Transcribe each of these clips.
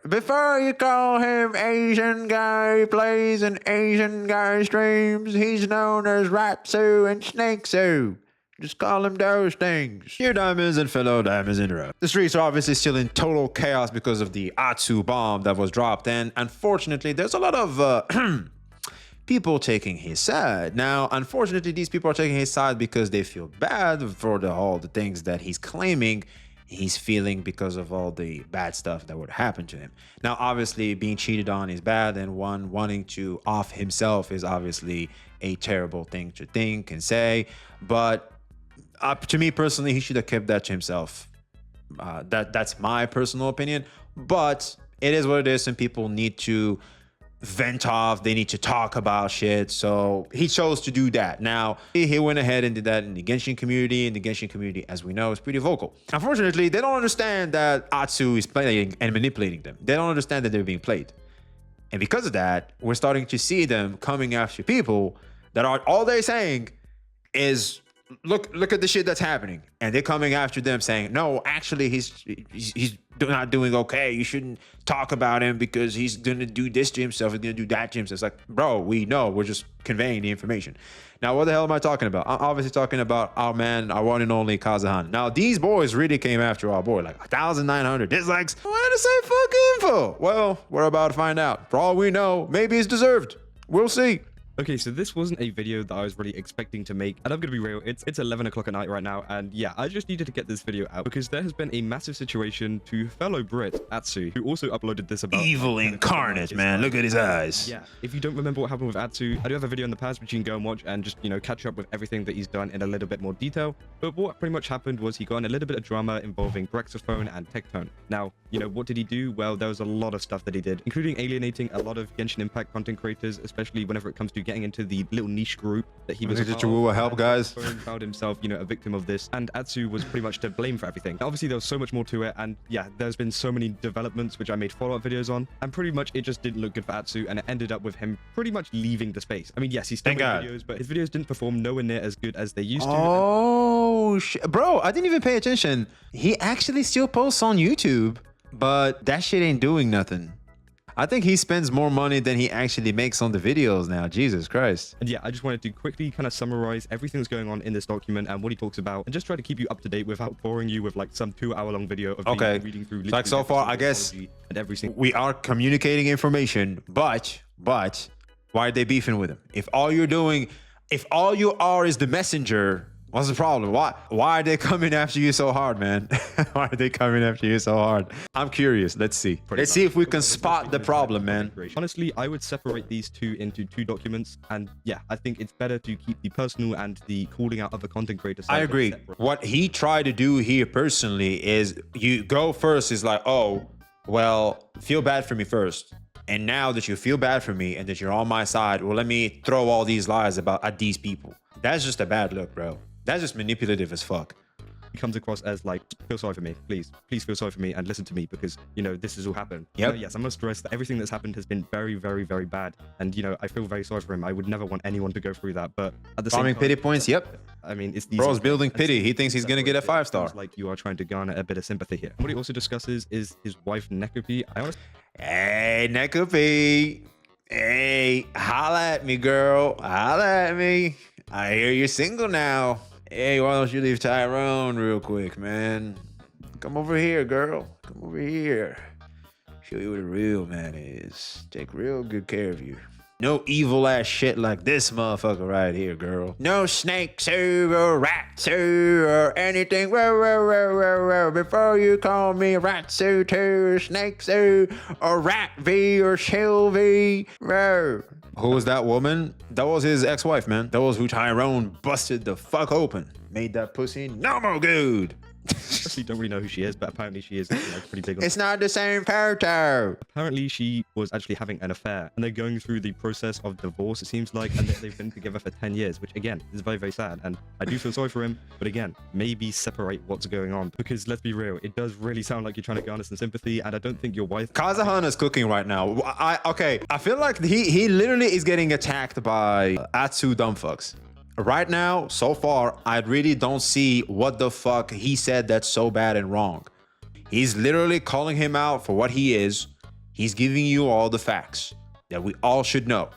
before you call him Asian guy plays and Asian guy streams, he's known as Ratsu and Snakesu. Just call him those things. Dear diamonds and fellow diamonds in row. The streets are obviously still in total chaos because of the Atsu bomb that was dropped, and unfortunately there's a lot of people taking his side. Now, unfortunately, these people are taking his side because they feel bad for all the things that he's claiming he's feeling because of all the bad stuff that would happen to him. Now, obviously, being cheated on is bad, and one wanting to off himself is obviously a terrible thing to think and say. But to me personally, he should have kept that to himself. That's my personal opinion. But it is what it is, and people need to vent off, they need to talk about shit, so he chose to do that. Now he went ahead and did that in the Genshin community, and the Genshin community, as we know, is pretty vocal. Unfortunately, they don't understand that Atsu is playing and manipulating them. They don't understand that they're being played, and because of that, we're starting to see them coming after people that are all they're saying is look at the shit that's happening, and they're coming after them saying, no, actually he's not doing okay, you shouldn't talk about him because he's gonna do this to himself, he's gonna do that to himself. It's like, bro, we know, we're just conveying the information. Now, what the hell am I talking about? I'm obviously talking about our man, our one and only Kazahan. Now, these boys really came after our boy, like 1,900 dislikes. Why did I say fuck info? Well, we're about to find out. For all we know, maybe it's deserved. We'll see. Okay, so this wasn't a video that I was really expecting to make, and I'm gonna be real, it's 11 o'clock at night right now, and yeah, I just needed to get this video out because there has been a massive situation to fellow Brit, Atsu, who also uploaded this about evil incarnate, man. Look at his eyes. Yeah, if you don't remember what happened with Atsu, I do have a video in the past which you can go and watch and just, you know, catch up with everything that he's done in a little bit more detail. But what pretty much happened was he got in a little bit of drama involving Brexophone and Tectone. Now, you know, what did he do? Well, there was a lot of stuff that he did, including alienating a lot of Genshin Impact content creators, especially whenever it comes to getting into the little niche group that he was a part of. Help, guys. Found himself, you know, a victim of this, and Atsu was pretty much to blame for everything. Obviously, there was so much more to it, and yeah, there's been so many developments which I made follow-up videos on, and pretty much it just didn't look good for Atsu, and it ended up with him pretty much leaving the space. I mean, yes, he still made videos, but his videos didn't perform nowhere near as good as they used to. Oh, bro, I didn't even pay attention. He actually still posts on YouTube, but that shit ain't doing nothing. I think he spends more money than he actually makes on the videos now. Jesus Christ. And yeah, I just wanted to quickly kind of summarize everything that's going on in this document and what he talks about, and just try to keep you up to date without boring you with like some 2-hour-long video of reading through. Like so far, I guess and everything. We are communicating information, but why are they beefing with him? If all you are is the messenger, what's the problem? Why are they coming after you so hard, man? Why are they coming after you so hard? I'm curious. Let's see. Let's see if we can spot the problem, man. Honestly, I would separate these two into two documents. And yeah, I think it's better to keep the personal and the calling out other content creators. I agree. Separate. What he tried to do here personally is you go first is like, oh, well, feel bad for me first. And now that you feel bad for me and that you're on my side, well, let me throw all these lies at these people. That's just a bad look, bro. That's just manipulative as fuck. He comes across as like, feel sorry for me, please feel sorry for me and listen to me because, you know, this has all happened. Yep. Yes, I must stress that everything that's happened has been very, very, very bad. And, you know, I feel very sorry for him. I would never want anyone to go through that. But at the same time, pity points, yep. I mean, it's these. Bro's building pity. He thinks he's going to get a 5-star. Like you are trying to garner a bit of sympathy here. What he also discusses is his wife, Nekupi. Hey, Nekupi. Hey, holla at me, girl. Holla at me. I hear you're single now. Hey, why don't you leave Tyrone real quick, man? Come over here, girl. Come over here. Show you what a real man is. Take real good care of you. No evil ass shit like this motherfucker right here, girl. No snakes or rats or anything. Before you call me Ratsu to snakes or rat V or Sylvie. Who was that woman? That was his ex-wife, man. That was who Tyrone busted the fuck open. Made that pussy no more good. I don't really know who she is, but apparently she is, you know, pretty big on. It's not the same photo. Apparently she was actually having an affair, and they're going through the process of divorce, it seems like, and they've been together for 10 years, which again is very, very sad. And I do feel sorry for him, but again, maybe separate what's going on, because let's be real, it does really sound like you're trying to garner some sympathy, and I don't think your wife. Kazahan is cooking right now. I feel like he literally is getting attacked by Atsu dumbfucks. Right now, so far, I really don't see what the fuck he said that's so bad and wrong. He's literally calling him out for what he is, He's giving you all the facts that we all should know.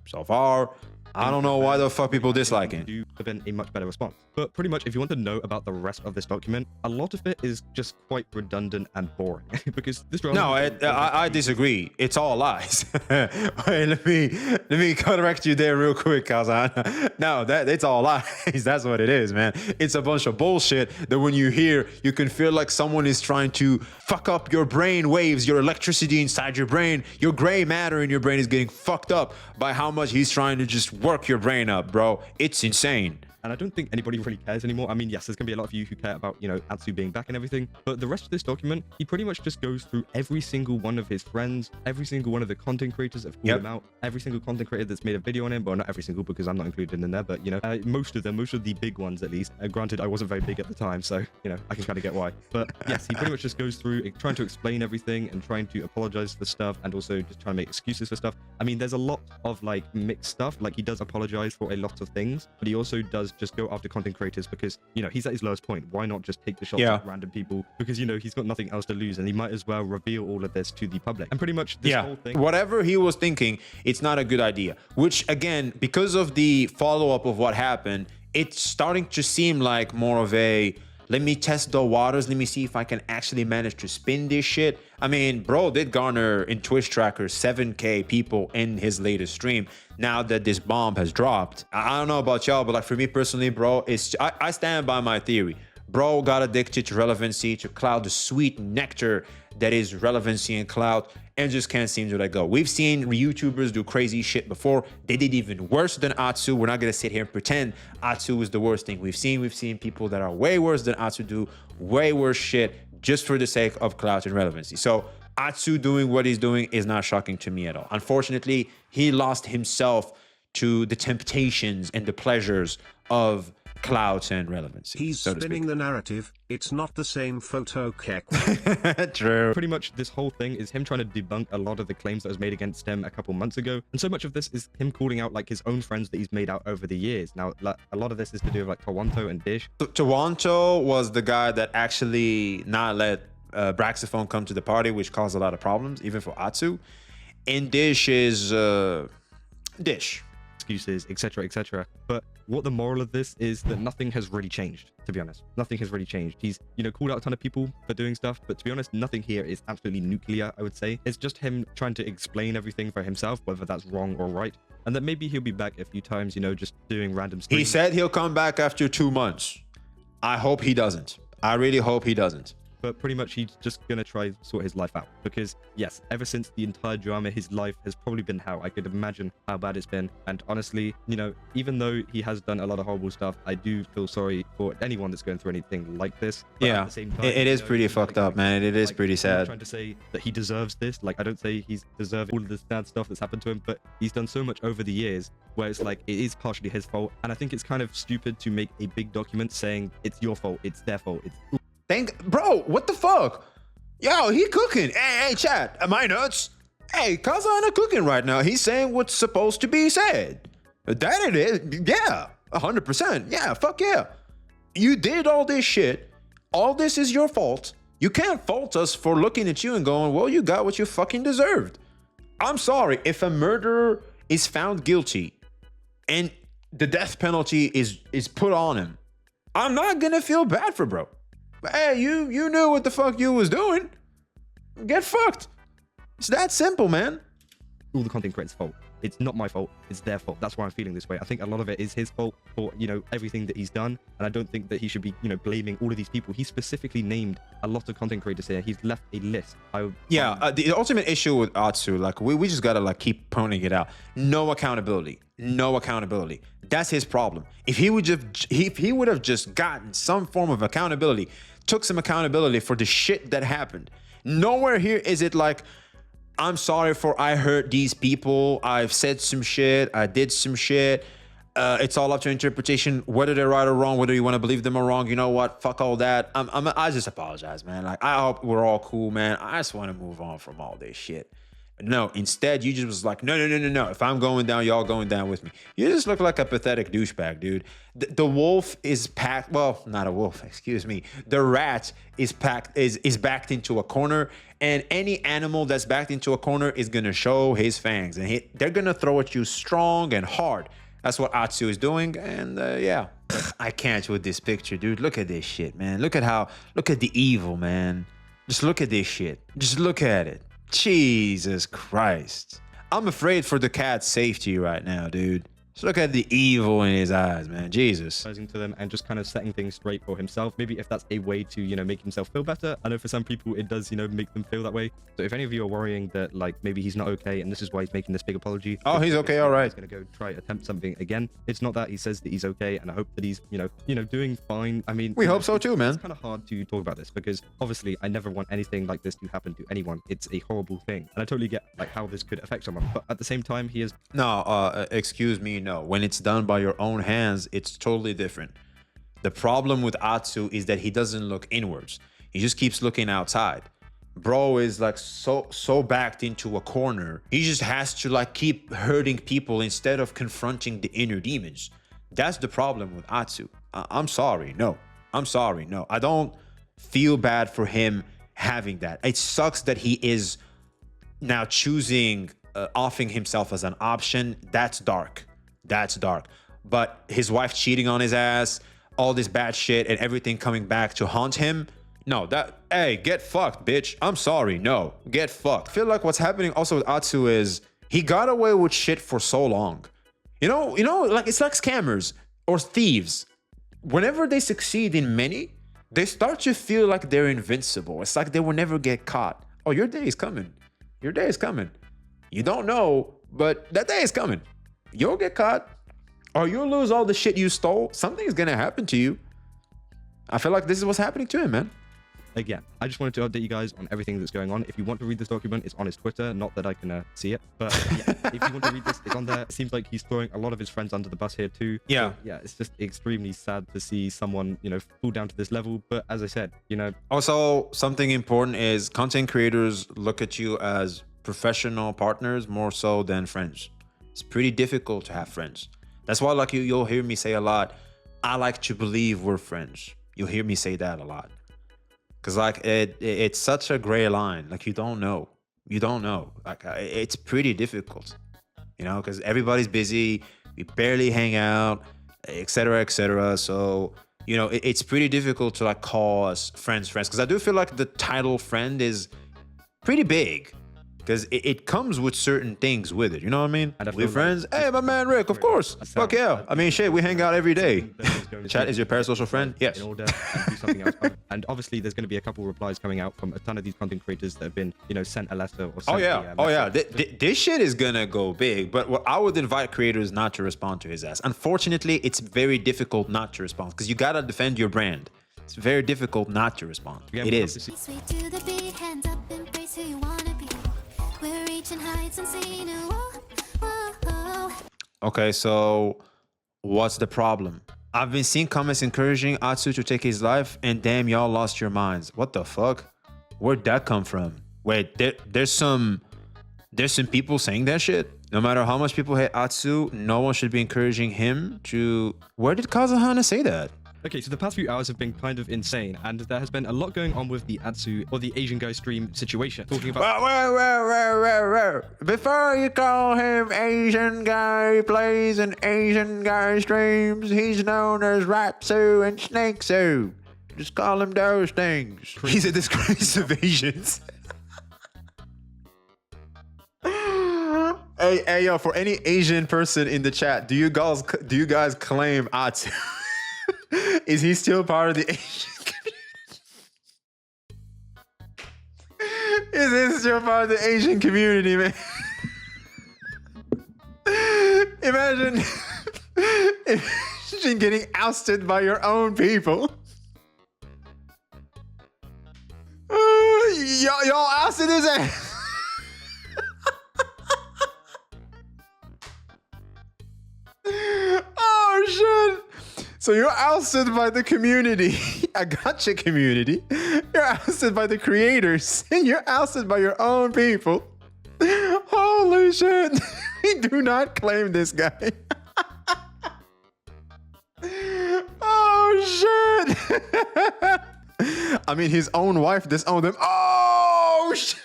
So far, I don't know why the fuck people dislike it. Do have been a much better response. But pretty much, if you want to know about the rest of this document, a lot of it is just quite redundant and boring because this. No, I disagree. It's all lies. Wait, let me correct you there real quick, Kazan. No, it's all lies. That's what it is, man. It's a bunch of bullshit that when you hear, you can feel like someone is trying to fuck up your brain waves, your electricity inside your brain. Your gray matter in your brain is getting fucked up by how much he's trying to just work your brain up, bro. It's insane. And I don't think anybody really cares anymore. I mean, yes, there's going to be a lot of you who care about, Atsu being back and everything. But the rest of this document, he pretty much just goes through every single one of his friends, every single one of the content creators that have called him out, every single content creator that's made a video on him. Well, not every single because I'm not included in there, but, most of them, most of the big ones at least. Granted, I wasn't very big at the time, so, I can kind of get why. But yes, he pretty much just goes through trying to explain everything and trying to apologize for stuff and also just trying to make excuses for stuff. I mean, there's a lot of mixed stuff. Like he does apologize for a lot of things, but he also does just go after content creators because he's at his lowest point. Why not just take the shots at random people? Because he's got nothing else to lose and he might as well reveal all of this to the public. And pretty much this whole thing, whatever he was thinking, it's not a good idea. Which again, because of the follow-up of what happened, it's starting to seem like more of a let me test the waters. Let me see if I can actually manage to spin this shit. I mean, bro did garner in Twitch tracker 7K people in his latest stream. Now that this bomb has dropped, I don't know about y'all, but for me personally, bro, I stand by my theory. Bro got addicted to relevancy, to cloud, the sweet nectar that is relevancy and cloud, and just can't seem to let go. We've seen YouTubers do crazy shit before. They did even worse than Atsu. We're not gonna sit here and pretend Atsu is the worst thing we've seen. We've seen people that are way worse than Atsu do way worse shit just for the sake of clout and relevancy. So Atsu doing what he's doing is not shocking to me at all. Unfortunately, he lost himself to the temptations and the pleasures of clouds and relevancy. He's spinning the narrative. It's not the same photo, Kek. True. Pretty much this whole thing is him trying to debunk a lot of the claims that was made against him a couple months ago. And so much of this is him calling out his own friends that he's made out over the years. Now, a lot of this is to do with Toronto and Dish. Toronto was the guy that actually not let Braxophone come to the party, which caused a lot of problems, even for Atsu. And Dish is Dish. Excuses, etc., etc. But what the moral of this is that nothing has really changed, to be honest. Nothing has really changed. He's, called out a ton of people for doing stuff, but to be honest, nothing here is absolutely nuclear, I would say. It's just him trying to explain everything for himself, whether that's wrong or right. And that maybe he'll be back a few times, just doing random streams. He said he'll come back after 2 months. I hope he doesn't. I really hope he doesn't. But pretty much he's just going to try to sort his life out. Because, yes, ever since the entire drama, his life has probably been hell. I could imagine how bad it's been. And honestly, even though he has done a lot of horrible stuff, I do feel sorry for anyone that's going through anything like this. But at the same time, it is pretty fucked up, man. It is pretty sad. I'm not trying to say that he deserves this. I don't say he's deserved all of the sad stuff that's happened to him, but he's done so much over the years where it's it is partially his fault. And I think it's kind of stupid to make a big document saying it's your fault, it's their fault, Bro, what the fuck? Yo, he cooking. Hey, chat, am I nuts? Hey, Kazan cooking right now. He's saying what's supposed to be said. That it is. Yeah, 100%. Yeah, fuck yeah. You did all this shit. All this is your fault. You can't fault us for looking at you and going, well, you got what you fucking deserved. I'm sorry. If a murderer is found guilty and the death penalty is put on him, I'm not gonna feel bad for bro. Hey, you knew what the fuck you was doing. Get fucked. It's that simple, man. All the content creators' fault. It's not my fault. It's their fault. That's why I'm feeling this way. I think a lot of it is his fault for, everything that he's done. And I don't think that he should be, blaming all of these people. He specifically named a lot of content creators here. He's left a list. The ultimate issue with Atsu, we just gotta keep pointing it out. No accountability. No accountability. That's his problem. If he would have just gotten some form of accountability, took some accountability for the shit that happened. Nowhere here is it I'm sorry for I hurt these people. I've said some shit. I did some shit. It's all up to interpretation, whether they're right or wrong, whether you want to believe them or wrong. You know what? Fuck all that. I just apologize, man. I hope we're all cool, man. I just want to move on from all this shit. No, instead, you just was like, no. If I'm going down, y'all going down with me. You just look like a pathetic douchebag, dude. The wolf is packed. Well, not a wolf, excuse me. The rat is packed, is backed into a corner, and any animal that's backed into a corner is gonna show his fangs, and they're gonna throw at you strong and hard. That's what Atsu is doing, and yeah. I can't with this picture, dude. Look at this shit, man. Look at the evil, man. Just look at this shit. Just look at it. Jesus Christ. I'm afraid for the cat's safety right now, dude. Just look at the evil in his eyes, man. Jesus. To them and just kind of setting things straight for himself. Maybe if that's a way to, you know, make himself feel better. I know for some people it does, you know, make them feel that way. So if any of you are worrying that like maybe he's not okay and this is why he's making this big apology. Oh, he's okay, all right. He's gonna go try attempt something again. It's not that. He says that he's okay, and I hope that he's, you know, doing fine. I mean, we hope so too, man. It's kind of hard to talk about this because obviously I never want anything like this to happen to anyone. It's a horrible thing, and I totally get like how this could affect someone. But at the same time, he is excuse me, no. When it's done by your own hands, it's totally different. The problem with Atsu is that he doesn't look inwards. He just keeps looking outside. Bro is like so backed into a corner. He just has to like keep hurting people instead of confronting the inner demons. That's the problem with Atsu. I'm sorry, no. I'm sorry, no. I don't feel bad for him having that. It sucks that he is now choosing offing himself as an option. That's dark. That's dark. But his wife cheating on his ass, all this bad shit, and everything coming back to haunt him. No, hey, get fucked, bitch. I'm sorry. No, get fucked. I feel like what's happening also with Atsu is he got away with shit for so long. You know, like it's like scammers or thieves. Whenever they succeed in many, they start to feel like they're invincible. It's like they will never get caught. Oh, your day is coming. Your day is coming. You don't know, but that day is coming. You'll get caught, or you'll lose all the shit you stole. Something's gonna happen to you. I feel like this is what's happening to him, man. Again, I just wanted to update you guys on everything that's going on. If you want to read this document, it's on his Twitter. Not that I can see it, but yeah, if you want to read this, it's on there. It seems like he's throwing a lot of his friends under the bus here too. Yeah. So, yeah, it's just extremely sad to see someone, you know, fall down to this level. But as I said, you know. Also, something important is content creators look at you as professional partners more so than friends. It's pretty difficult to have friends. That's why, like, you'll hear me say a lot, I like to believe we're friends. You'll hear me say that a lot. Because, like, it's such a gray line. Like, you don't know. You don't know. Like, it's pretty difficult, you know, because everybody's busy. We barely hang out, etc., etc. So, you know, it's pretty difficult to, like, call us friends. Because I do feel like the title friend is pretty big. Because it comes with certain things with it. You know what I mean? We're friends. Hey, my man Rick, of course. Fuck yeah. I mean, shit, we hang out every day. Chat is your parasocial friend? Yes. In order and do something else. And obviously, there's going to be a couple replies coming out from a ton of these content creators that have been, you know, sent a letter or something. Oh, yeah. This shit is going to go big. But what I would invite creators not to respond to his ass. Unfortunately, it's very difficult not to respond because you got to defend your brand. It's very difficult not to respond. Yeah, it is. Okay, so what's the problem? I've been seeing comments encouraging Atsu to take his life, and damn, y'all lost your minds. What the fuck? Where'd that come from? Wait, there's some people saying that shit? No matter how much people hate Atsu, no one should be encouraging him to... Where did Kazahana say that? Okay, so the past few hours have been kind of insane, and there has been a lot going on with the Atsu or the Asian guy stream situation. Talking about Before you call him Asian guy plays and Asian guy streams, he's known as Rapsu and Snakesu. Just call him those things. He's a disgrace of Asians. Hey, yo, for any Asian person in the chat, do you guys claim Atsu? Is he still part of the Asian community? Is he still part of the Asian community, man? Imagine getting ousted by your own people. Y'all ousted his ass. Oh, shit. So you're ousted by the community, a gotcha community. You're ousted by the creators, and you're ousted by your own people. Holy shit. Do not claim this guy. Oh shit. I mean, his own wife disowned him. Oh shit.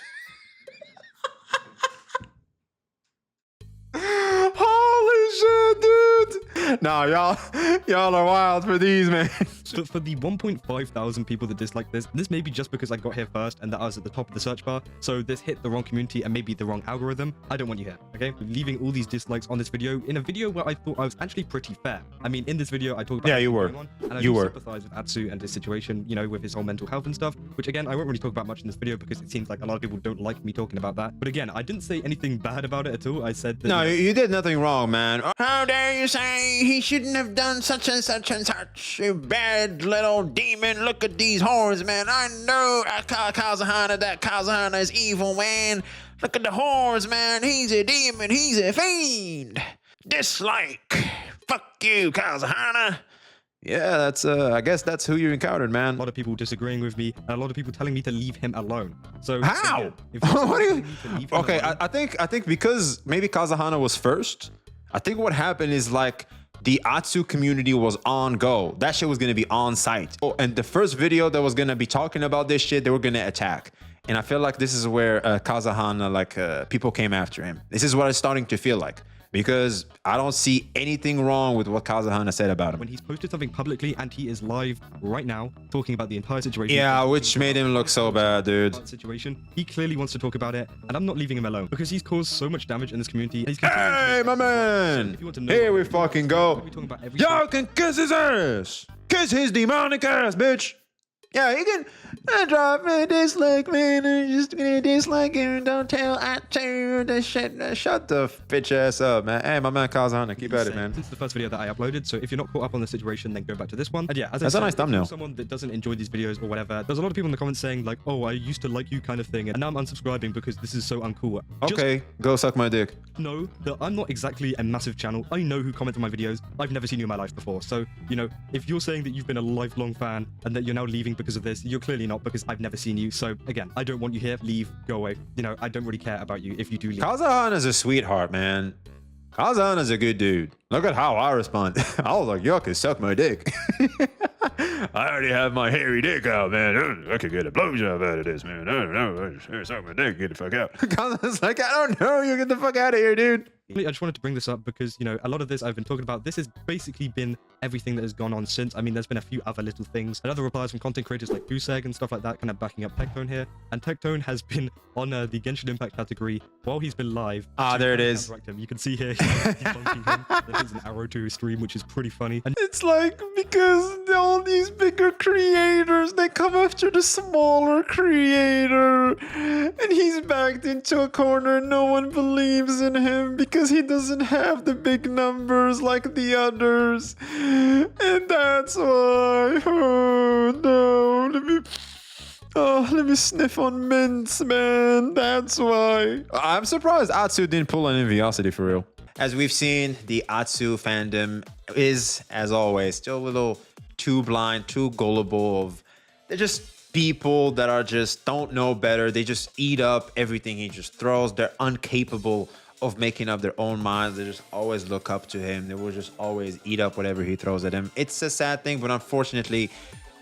Holy shit, dude. Nah, y'all are wild for these, man. So for the 1.5 thousand people that dislike this may be just because I got here first and that I was at the top of the search bar. So this hit the wrong community and maybe the wrong algorithm. I don't want you here, okay? Leaving all these dislikes on this video in a video where I thought I was actually pretty fair. I mean, in this video, I talked about you were. And I You were. sympathize with Atsu and his situation, you know, with his whole mental health and stuff, which again, I won't really talk about much in this video because it seems like a lot of people don't like me talking about that. But again, I didn't say anything bad about it at all. I said that, No, you did nothing wrong, man. How dare you say he shouldn't have done such and such and such? You bad little demon. Look at these whores, man. I know Kazuhana, that Kazuhana is evil, man. Look at the whores, man. He's a demon. He's a fiend. Dislike. Fuck you, Kazuhana. Yeah, that's I guess that's who you encountered, man. a lot of people disagreeing with me and a lot of people telling me to leave him alone. So How? again, if you're What do you? telling me to leave him Okay, alone- I think because maybe Kazuhana was first. I think what happened is like the Atsu community was on go. That shit was gonna be on site. Oh, and the first video that was gonna be talking about this shit, they were gonna attack. And I feel like this is where Kazuhana, like people came after him. This is what it's starting to feel like. Because I don't see anything wrong with what Kazuhana said about him. when he's posted something publicly and he is live right now talking about the entire situation. Yeah, which made him look so bad, dude. Situation. He clearly wants to talk about it, and I'm not leaving him alone because he's caused so much damage in this community. And he's Hey, my man! If you want to know Here what we it is, fucking we'll go. be talking about everything. Y'all can kiss his ass. Kiss his demonic ass, bitch. Yeah, you can drop a dislike, man. I'm just gonna dislike him. Don't tell Atsu the shit. Shut the bitch ass up, man. Hey, my man Kazuhana, keep at it, man. Since the first video that I uploaded, so if you're not caught up on the situation, then go back to this one. And yeah, as I That's a said, nice if you're thumbnail. someone that doesn't enjoy these videos or whatever, there's a lot of people in the comments saying like, "Oh, I used to like you," kind of thing, and now I'm unsubscribing because this is so uncool. Just Okay, go suck my dick. know that I'm not exactly a massive channel. I know who comments on my videos. I've never seen you in my life before. So, you know, if you're saying that you've been a lifelong fan and that you're now leaving because of this, you're clearly not, because I've never seen you. So again, I don't want you here. Leave, go away. You know, I don't really care about you if you do leave. Kazuhana's a sweetheart, man. Kazuhana's a good dude. Look at how I respond. I was like, y'all can suck my dick. I already have my hairy dick out, man. I could get a blowjob out of this, man. I don't know. Suck my dick. Get the fuck out. Kazuhana's like, I don't know. You get the fuck out of here, dude. I just wanted to bring this up because, you know, a lot of this I've been talking about. This has basically been everything that has gone on since. I mean, there's been a few other little things and other replies from content creators like Buseg and stuff like that, kind of backing up Tectone here. And Tectone has been on the Genshin Impact category while he's been live. Ah, there it is. Him. You can see here, he's debunking him. There's an arrow to his stream, which is pretty funny. And It's like because all these bigger creators, they come after the smaller creator. And he's backed into a corner. No one believes in him because he doesn't have the big numbers like the others. And that's why. Oh no. Let me sniff on mints, man. That's why. I'm surprised Atsu didn't pull an Enviosity for real. As we've seen, the Atsu fandom is, as always, still a little too blind, too gullible. They're just people that are just don't know better. They just eat up everything he just throws. They're incapable of making up their own minds. They just always look up to him. They will just always eat up whatever he throws at them. It's a sad thing, but unfortunately,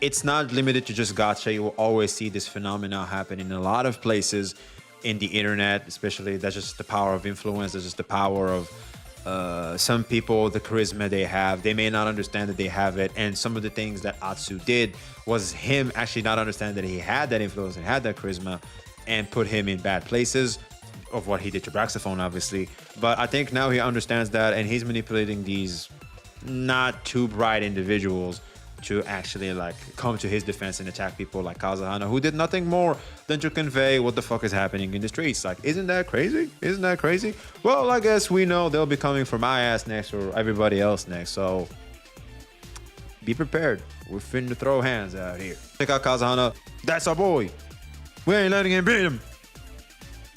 it's not limited to just gacha. You will always see this phenomenon happen in a lot of places in the internet, especially. That's just the power of influence. That's just the power of some people, the charisma they have. They may not understand that they have it. And some of the things that Atsu did was him actually not understand that he had that influence and had that charisma and put him in bad places of what he did to Braxophone, obviously. But I think now he understands that and he's manipulating these not too bright individuals to actually like come to his defense and attack people like Kazuhana, who did nothing more than to convey what the fuck is happening in the streets. Like, isn't that crazy? Isn't that crazy? Well, I guess we know they'll be coming for my ass next or everybody else next, so be prepared. We're finna throw hands out here. Check out Kazuhana. That's our boy. We ain't letting him beat him.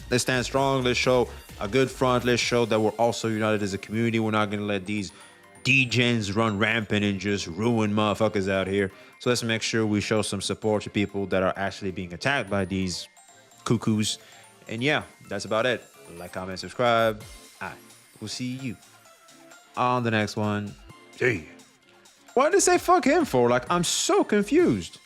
Let's stand strong. Let's show a good front. Let's show that we're also united as a community. We're not gonna let these degens run rampant and just ruin motherfuckers out here. So let's make sure we show some support to people that are actually being attacked by these cuckoos. And yeah, that's about it. like, comment, subscribe. I will see you on the next one. See ya. Why did they say fuck him for? Like, I'm so confused.